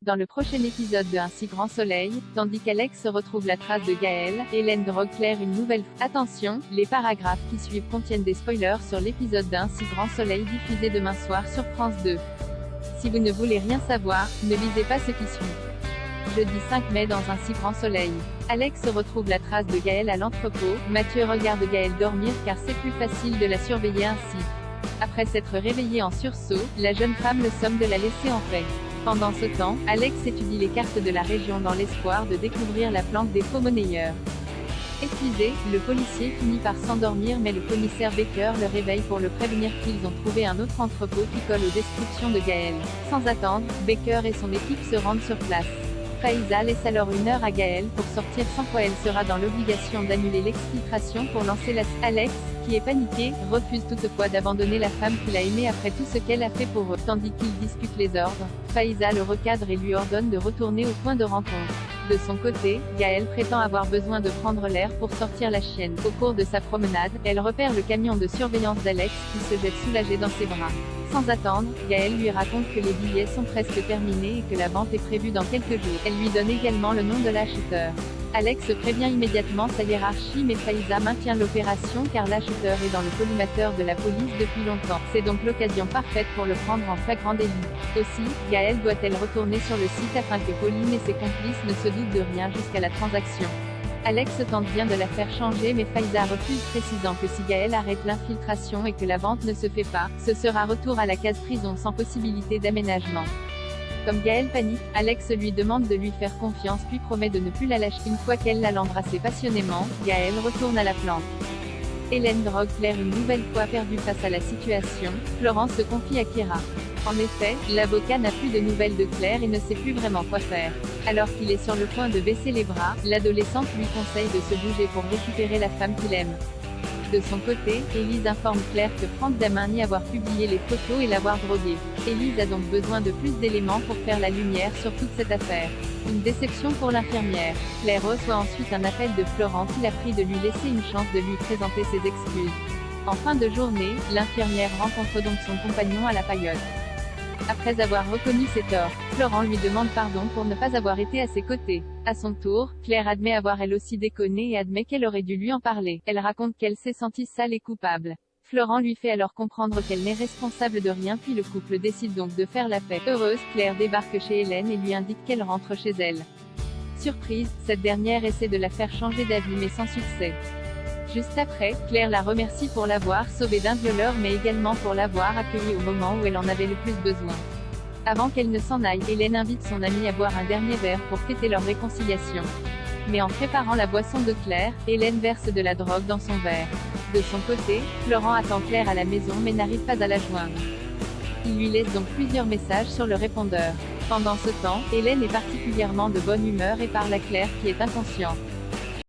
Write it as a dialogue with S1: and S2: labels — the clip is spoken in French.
S1: Dans le prochain épisode de Un si grand soleil, tandis qu'Alex retrouve la trace de Gaël, Hélène drogue Claire une nouvelle fois. Attention, les paragraphes qui suivent contiennent des spoilers sur l'épisode d'Un si grand soleil diffusé demain soir sur France 2. Si vous ne voulez rien savoir, ne lisez pas ce qui suit. Jeudi 5 mai dans Un si grand soleil. Alex retrouve la trace de Gaël à l'entrepôt. Mathieu regarde Gaël dormir car c'est plus facile de la surveiller ainsi. Après s'être réveillée en sursaut, la jeune femme le somme de la laisser en paix. Pendant ce temps, Alex étudie les cartes de la région dans l'espoir de découvrir la planque des faux monnayeurs. Épuisé, le policier finit par s'endormir mais le commissaire Baker le réveille pour le prévenir qu'ils ont trouvé un autre entrepôt qui colle aux descriptions de Gaël. Sans attendre, Baker et son équipe se rendent sur place. Faiza laisse alors 1 heure à Gaël pour sortir sans quoi elle sera dans l'obligation d'annuler l'exfiltration pour lancer la... Alex, qui est paniqué, refuse toutefois d'abandonner la femme qu'il a aimée après tout ce qu'elle a fait pour eux. Tandis qu'ils discutent les ordres, Faiza le recadre et lui ordonne de retourner au point de rencontre. De son côté, Gaël prétend avoir besoin de prendre l'air pour sortir la chienne. Au cours de sa promenade, elle repère le camion de surveillance d'Alex qui se jette soulagé dans ses bras. Sans attendre, Gaël lui raconte que les billets sont presque terminés et que la vente est prévue dans quelques jours. Elle lui donne également le nom de l'acheteur. Alex prévient immédiatement sa hiérarchie mais Faiza maintient l'opération car l'acheteur est dans le collimateur de la police depuis longtemps. C'est donc l'occasion parfaite pour le prendre en flagrant délit. Aussi, Gaël doit-elle retourner sur le site afin que Pauline et ses complices ne se doutent de rien jusqu'à la transaction. Alex tente bien de la faire changer mais Faiza refuse précisant que si Gaël arrête l'infiltration et que la vente ne se fait pas, ce sera retour à la case prison sans possibilité d'aménagement. Comme Gaël panique, Alex lui demande de lui faire confiance puis promet de ne plus la lâcher. Une fois qu'elle l'a embrassé passionnément, Gaël retourne à la planque. Hélène drogue Claire une nouvelle fois perdue face à la situation, Florence se confie à Kira. En effet, l'avocat n'a plus de nouvelles de Claire et ne sait plus vraiment quoi faire. Alors qu'il est sur le point de baisser les bras, l'adolescente lui conseille de se bouger pour récupérer la femme qu'il aime. De son côté, Élise informe Claire que Franck Damin nie avoir publié les photos et l'avoir droguée. Élise a donc besoin de plus d'éléments pour faire la lumière sur toute cette affaire. Une déception pour l'infirmière. Claire reçoit ensuite un appel de Florent qui la prie de lui laisser une chance de lui présenter ses excuses. En fin de journée, l'infirmière rencontre donc son compagnon à la paillote. Après avoir reconnu ses torts, Florent lui demande pardon pour ne pas avoir été à ses côtés. À son tour, Claire admet avoir elle aussi déconné et admet qu'elle aurait dû lui en parler. Elle raconte qu'elle s'est sentie sale et coupable. Florent lui fait alors comprendre qu'elle n'est responsable de rien puis le couple décide donc de faire la paix. Heureuse, Claire débarque chez Hélène et lui indique qu'elle rentre chez elle. Surprise, cette dernière essaie de la faire changer d'avis mais sans succès. Juste après, Claire la remercie pour l'avoir sauvée d'un violeur mais également pour l'avoir accueillie au moment où elle en avait le plus besoin. Avant qu'elle ne s'en aille, Hélène invite son amie à boire un dernier verre pour fêter leur réconciliation. Mais en préparant la boisson de Claire, Hélène verse de la drogue dans son verre. De son côté, Florent attend Claire à la maison mais n'arrive pas à la joindre. Il lui laisse donc plusieurs messages sur le répondeur. Pendant ce temps, Hélène est particulièrement de bonne humeur et parle à Claire qui est inconsciente.